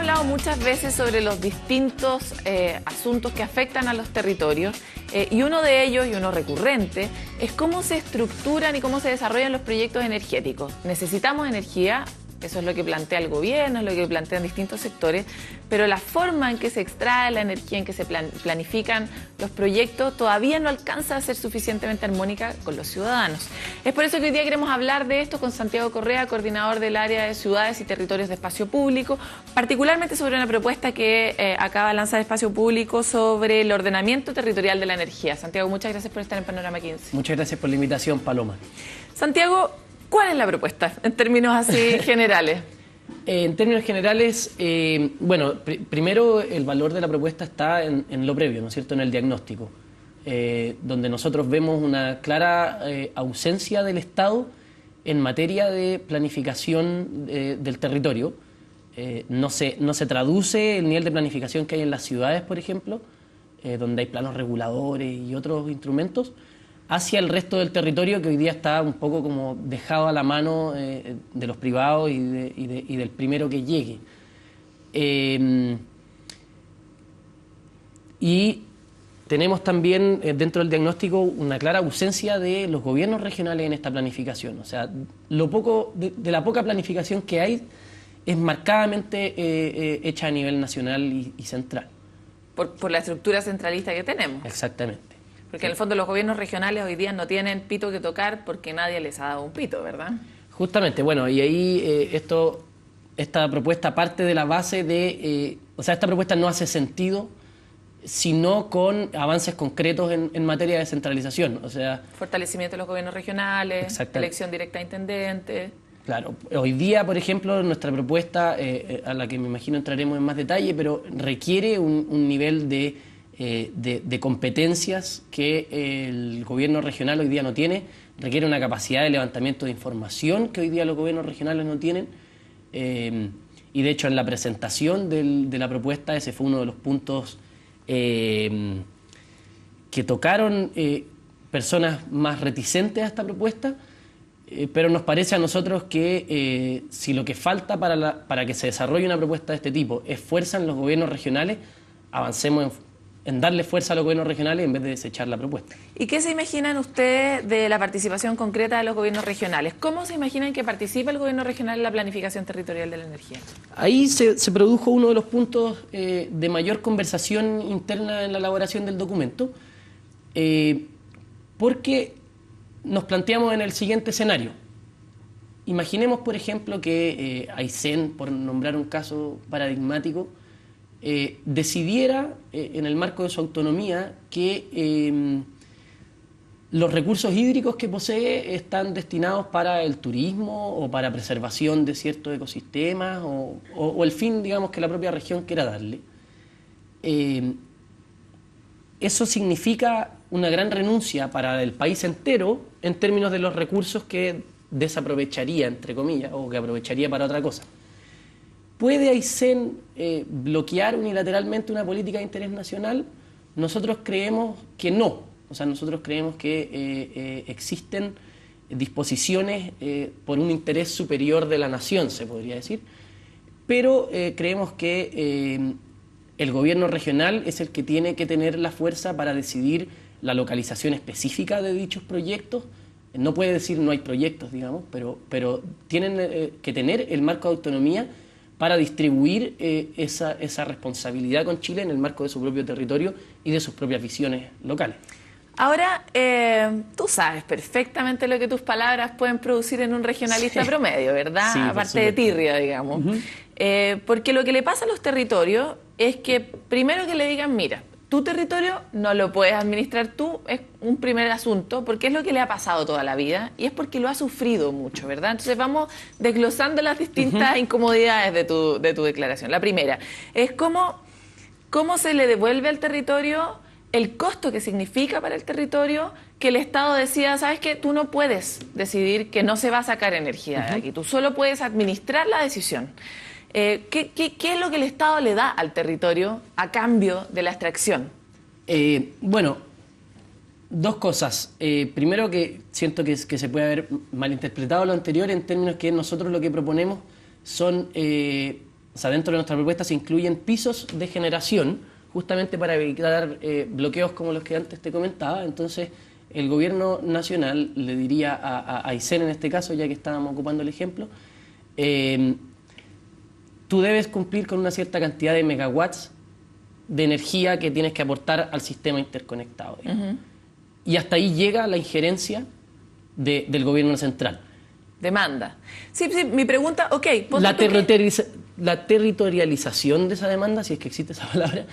hablado muchas veces sobre los distintos asuntos que afectan a los territorios y uno de ellos, y uno recurrente, es cómo se estructuran y cómo se desarrollan los proyectos energéticos. Necesitamos energía, eso es lo que plantea el gobierno, es lo que plantean distintos sectores, pero la forma en que se extrae la energía, en que se planifican los proyectos, todavía no alcanza a ser suficientemente armónica con los ciudadanos. Es por eso que hoy día queremos hablar de esto con Santiago Correa, coordinador del área de ciudades y territorios de espacio público, particularmente sobre una propuesta que acaba de lanzar Espacio Público sobre el ordenamiento territorial de la energía. Santiago, muchas gracias por estar en Panorama 15. Muchas gracias por la invitación, Paloma. Santiago, ¿cuál es la propuesta en términos así generales? En términos generales, bueno, primero el valor de la propuesta está en lo previo, ¿no es cierto?, en el diagnóstico, donde nosotros vemos una clara ausencia del Estado en materia de planificación del territorio. No se traduce el nivel de planificación que hay en las ciudades, por ejemplo, donde hay planos reguladores y otros instrumentos, hacia el resto del territorio, que hoy día está un poco como dejado a la mano de los privados y del primero que llegue. Y tenemos también dentro del diagnóstico una clara ausencia de los gobiernos regionales en esta planificación. O sea, de la poca planificación que hay es marcadamente hecha a nivel nacional y central. Por la estructura centralista que tenemos. Exactamente. Porque en el fondo los gobiernos regionales hoy día no tienen pito que tocar porque nadie les ha dado un pito, ¿verdad? Justamente, bueno, y ahí esta propuesta parte de la base de... o sea, esta propuesta no hace sentido sino con avances concretos en materia de descentralización. O sea, fortalecimiento de los gobiernos regionales, elección directa de intendentes. Claro, hoy día, por ejemplo, nuestra propuesta, a la que me imagino entraremos en más detalle, pero requiere un nivel de competencias que el gobierno regional hoy día no tiene, requiere una capacidad de levantamiento de información que hoy día los gobiernos regionales no tienen, y de hecho en la presentación de la propuesta ese fue uno de los puntos que tocaron personas más reticentes a esta propuesta, pero nos parece a nosotros que si lo que falta para que se desarrolle una propuesta de este tipo es fuerza en los gobiernos regionales, avancemos en darle fuerza a los gobiernos regionales en vez de desechar la propuesta. ¿Y qué se imaginan ustedes de la participación concreta de los gobiernos regionales? ¿Cómo se imaginan que participa el gobierno regional en la planificación territorial de la energía? Ahí se produjo uno de los puntos de mayor conversación interna en la elaboración del documento, porque nos planteamos en el siguiente escenario. Imaginemos, por ejemplo, que Aysén, por nombrar un caso paradigmático, decidiera, en el marco de su autonomía, que los recursos hídricos que posee están destinados para el turismo o para preservación de ciertos ecosistemas o el fin, digamos, que la propia región quiera darle. Eso significa una gran renuncia para el país entero en términos de los recursos que desaprovecharía, entre comillas, o que aprovecharía para otra cosa. ¿Puede Aysén bloquear unilateralmente una política de interés nacional? Nosotros creemos que no. O sea, nosotros creemos que existen disposiciones por un interés superior de la nación, se podría decir, pero creemos que el gobierno regional es el que tiene que tener la fuerza para decidir la localización específica de dichos proyectos. No puede decir no hay proyectos, digamos, pero tienen que tener el marco de autonomía para distribuir esa responsabilidad con Chile en el marco de su propio territorio y de sus propias visiones locales. Ahora, tú sabes perfectamente lo que tus palabras pueden producir en un regionalista promedio, ¿verdad? Sí, aparte de tirria, digamos. Porque lo que le pasa a los territorios es que primero que le digan, mira, tu territorio no lo puedes administrar tú, es un primer asunto, porque es lo que le ha pasado toda la vida y es porque lo ha sufrido mucho, ¿verdad? Entonces vamos desglosando las distintas incomodidades de tu declaración. La primera es cómo se le devuelve al territorio el costo que significa para el territorio que el Estado decida, ¿sabes qué? Tú no puedes decidir que no se va a sacar energía de aquí, tú solo puedes administrar la decisión. ¿Qué es lo que el Estado le da al territorio a cambio de la extracción? Bueno, dos cosas. Primero, que siento que se puede haber malinterpretado lo anterior en términos que nosotros lo que proponemos son O sea, dentro de nuestra propuesta se incluyen pisos de generación, justamente para evitar bloqueos como los que antes te comentaba. Entonces, el gobierno nacional le diría a Aysén en este caso, ya que estábamos ocupando el ejemplo, tú debes cumplir con una cierta cantidad de megawatts de energía que tienes que aportar al sistema interconectado. Y hasta ahí llega la injerencia del gobierno central. Demanda. Sí, mi pregunta, ok. La territorialización de esa demanda, si es que existe esa palabra,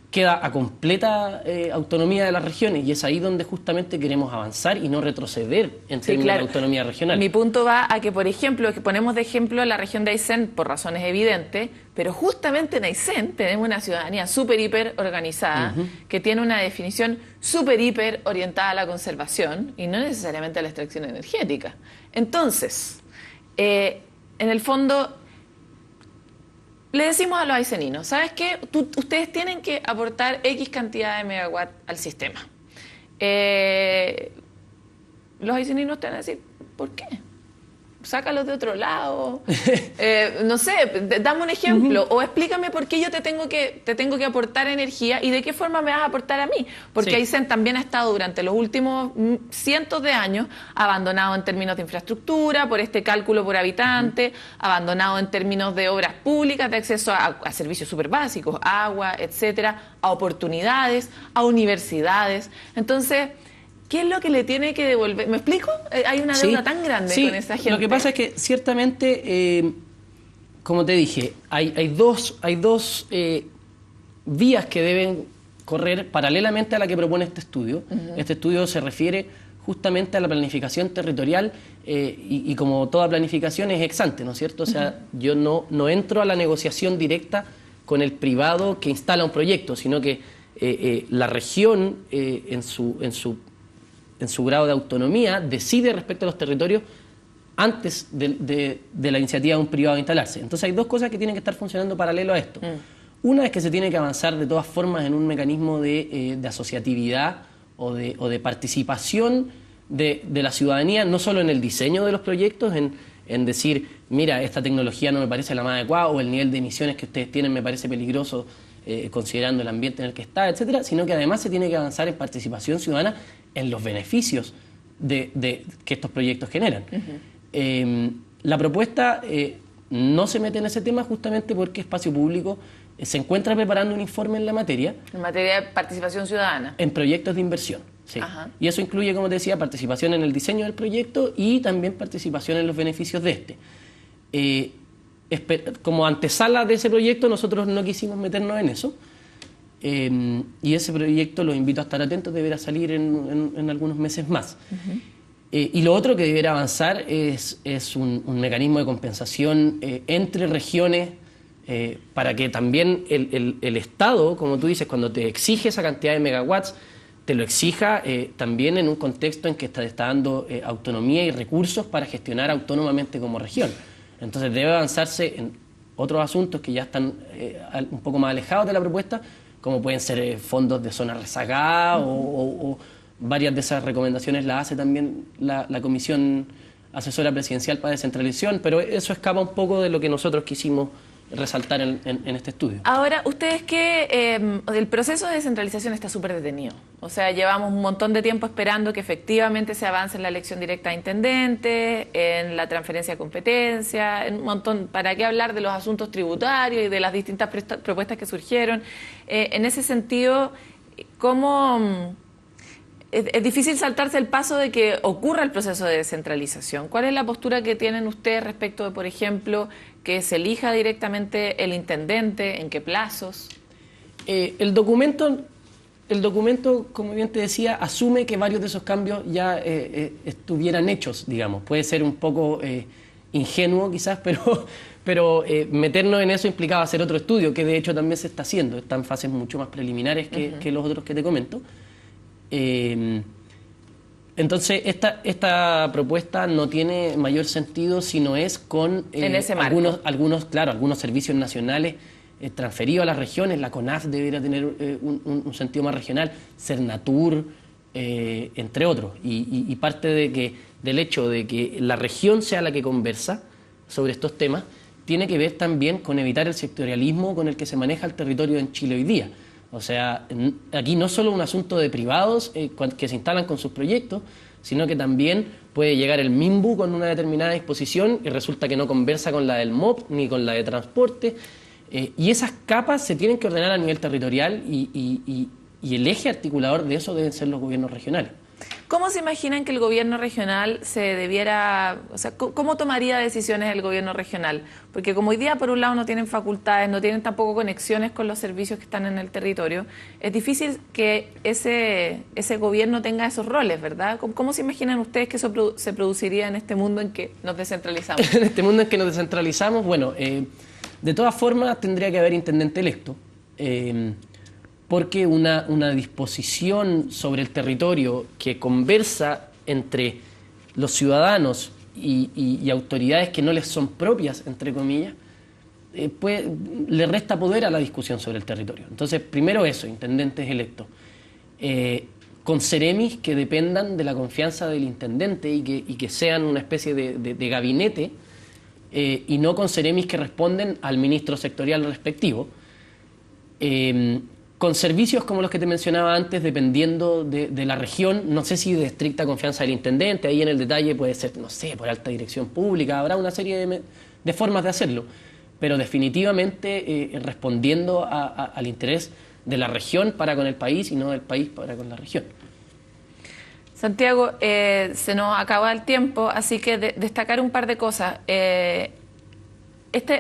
queda a completa autonomía de las regiones, y es ahí donde justamente queremos avanzar y no retroceder en términos de autonomía regional. Mi punto va a que, por ejemplo, que ponemos de ejemplo la región de Aysén por razones evidentes, pero justamente en Aysén tenemos una ciudadanía súper hiper organizada, que tiene una definición súper hiper orientada a la conservación y no necesariamente a la extracción energética. Entonces, en el fondo, le decimos a los ayseninos, ¿sabes qué? Ustedes tienen que aportar X cantidad de megawatt al sistema. Los ayseninos te van a decir, ¿por qué? Sácalos de otro lado. No sé, dame un ejemplo. O explícame por qué yo te tengo que aportar energía y de qué forma me vas a aportar a mí. Porque Aysén también ha estado durante los últimos cientos de años abandonado en términos de infraestructura, por este cálculo por habitante, abandonado en términos de obras públicas, de acceso a servicios súper básicos, agua, etcétera, a oportunidades, a universidades. Entonces, ¿qué es lo que le tiene que devolver? ¿Me explico? Hay una deuda tan grande con esa gente. Lo que pasa es que ciertamente, como te dije, hay dos vías que deben correr paralelamente a la que propone este estudio. Este estudio se refiere justamente a la planificación territorial y como toda planificación es ex ante, ¿no es cierto? O sea, yo no entro a la negociación directa con el privado que instala un proyecto, sino que la región en su grado de autonomía, decide respecto a los territorios antes de la iniciativa de un privado de instalarse. Entonces hay dos cosas que tienen que estar funcionando paralelo a esto. Una es que se tiene que avanzar de todas formas en un mecanismo de asociatividad o de participación de la ciudadanía, no solo en el diseño de los proyectos, en decir, mira, esta tecnología no me parece la más adecuada, o el nivel de emisiones que ustedes tienen me parece peligroso, considerando el ambiente en el que está, etcétera, sino que además se tiene que avanzar en participación ciudadana en los beneficios que estos proyectos generan. La propuesta no se mete en ese tema justamente porque Espacio Público se encuentra preparando un informe en la materia. En materia de participación ciudadana. En proyectos de inversión, sí. Y eso incluye, como te decía, participación en el diseño del proyecto y también participación en los beneficios de este. Como antesala de ese proyecto, nosotros no quisimos meternos en eso. Y ese proyecto, los invito a estar atentos, deberá salir en algunos meses más. Y lo otro que deberá avanzar es un mecanismo de compensación entre regiones para que también el Estado, como tú dices, cuando te exige esa cantidad de megawatts, te lo exija también en un contexto en que te está dando autonomía y recursos para gestionar autónomamente como región. Entonces debe avanzarse en otros asuntos que ya están un poco más alejados de la propuesta, como pueden ser fondos de zona rezagada o varias de esas recomendaciones las hace también la Comisión Asesora Presidencial para Descentralización, pero eso escapa un poco de lo que nosotros quisimos resaltar en este estudio. Ahora, ustedes que el proceso de descentralización está súper detenido. O sea, llevamos un montón de tiempo esperando que efectivamente se avance en la elección directa de intendentes, en la transferencia de competencia, en un montón. ¿Para qué hablar de los asuntos tributarios y de las distintas propuestas que surgieron? En ese sentido, ¿cómo...? Es difícil saltarse el paso de que ocurra el proceso de descentralización. ¿Cuál es la postura que tienen ustedes respecto de, por ejemplo, que se elija directamente el intendente? ¿En qué plazos? El documento, como bien te decía, asume que varios de esos cambios ya estuvieran hechos, digamos. Puede ser un poco ingenuo quizás, pero meternos en eso implicaba hacer otro estudio, que de hecho también se está haciendo. Está en fases mucho más preliminares que los otros que te comento. Entonces esta propuesta no tiene mayor sentido si no es con algunos servicios nacionales transferidos a las regiones. La CONAF debería tener un sentido más regional, Cernatur, entre otros, y parte del hecho de que la región sea la que conversa sobre estos temas tiene que ver también con evitar el sectorialismo con el que se maneja el territorio en Chile hoy día. O sea, aquí no solo un asunto de privados que se instalan con sus proyectos, sino que también puede llegar el MIMBU con una determinada disposición y resulta que no conversa con la del MOP ni con la de transporte. Y esas capas se tienen que ordenar a nivel territorial y el eje articulador de eso deben ser los gobiernos regionales. ¿Cómo se imaginan que el gobierno regional se debiera, o sea, cómo tomaría decisiones el gobierno regional? Porque como hoy día por un lado no tienen facultades, no tienen tampoco conexiones con los servicios que están en el territorio, es difícil que ese gobierno tenga esos roles, ¿verdad? ¿Cómo se imaginan ustedes que eso se produciría en este mundo en que nos descentralizamos? En este mundo en que nos descentralizamos, bueno, de todas formas tendría que haber intendente electo. Porque una disposición sobre el territorio que conversa entre los ciudadanos y autoridades que no les son propias, entre comillas, le resta poder a la discusión sobre el territorio. Entonces, primero eso, intendentes electos. Con seremis que dependan de la confianza del intendente y que sean una especie de gabinete, y no con seremis que responden al ministro sectorial respectivo. Con servicios como los que te mencionaba antes, dependiendo de la región, no sé si de estricta confianza del intendente, ahí en el detalle puede ser, no sé, por alta dirección pública, habrá una serie de formas de hacerlo, pero definitivamente respondiendo al interés de la región para con el país y no del país para con la región. Santiago, se nos acaba el tiempo, así que destacar un par de cosas.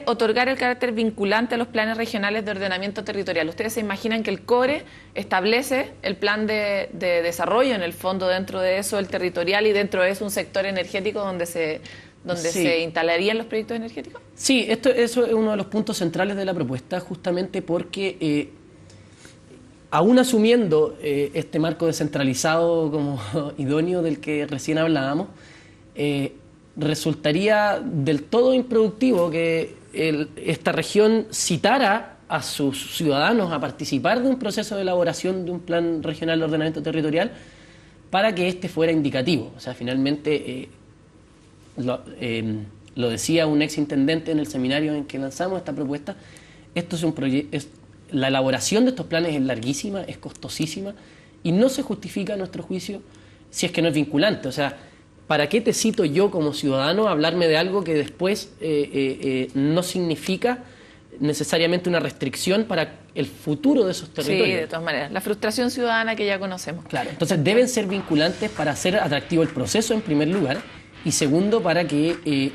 Otorgar el carácter vinculante a los planes regionales de ordenamiento territorial. ¿Ustedes se imaginan que el CORE establece el plan de desarrollo, en el fondo dentro de eso el territorial y dentro de eso un sector energético donde se instalarían los proyectos energéticos? Sí, eso es uno de los puntos centrales de la propuesta, justamente porque aún asumiendo este marco descentralizado como idóneo del que recién hablábamos, resultaría del todo improductivo que esta región citara a sus ciudadanos a participar de un proceso de elaboración de un plan regional de ordenamiento territorial para que éste fuera indicativo. O sea, finalmente, lo decía un ex intendente en el seminario en que lanzamos esta propuesta, esto es un la elaboración de estos planes es larguísima, es costosísima y no se justifica a nuestro juicio si es que no es vinculante. O sea, ¿para qué te cito yo como ciudadano a hablarme de algo que después no significa necesariamente una restricción para el futuro de esos territorios? Sí, de todas maneras. La frustración ciudadana que ya conocemos. Claro, entonces deben ser vinculantes para hacer atractivo el proceso en primer lugar y segundo para que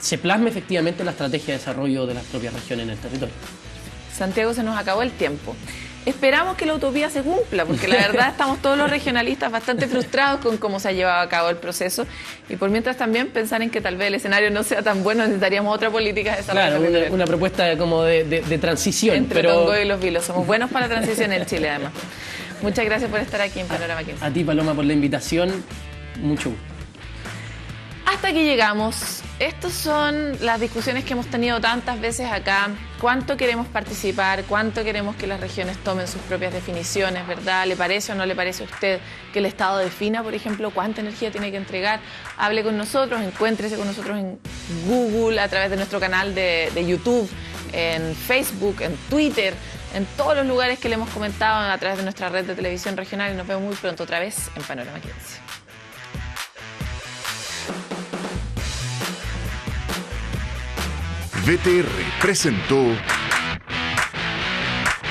se plasme efectivamente la estrategia de desarrollo de las propias regiones en el territorio. Santiago, se nos acabó el tiempo. Esperamos que la utopía se cumpla, porque la verdad estamos todos los regionalistas bastante frustrados con cómo se ha llevado a cabo el proceso y por mientras también pensar en que tal vez el escenario no sea tan bueno, necesitaríamos otra política de desarrollo. Claro, una propuesta como de transición. Entre Tongo y Los Vilos. Somos buenos para la transición en Chile, además. Muchas gracias por estar aquí en Panorama 15. A ti, Paloma, por la invitación. Mucho gusto. Hasta aquí llegamos. Estas son las discusiones que hemos tenido tantas veces acá. ¿Cuánto queremos participar? ¿Cuánto queremos que las regiones tomen sus propias definiciones? ¿Verdad? ¿Le parece o no le parece a usted que el Estado defina, por ejemplo, cuánta energía tiene que entregar? Hable con nosotros, encuéntrese con nosotros en Google, a través de nuestro canal de YouTube, en Facebook, en Twitter, en todos los lugares que le hemos comentado a través de nuestra red de televisión regional. Y nos vemos muy pronto otra vez en Panorama 15. VTR presentó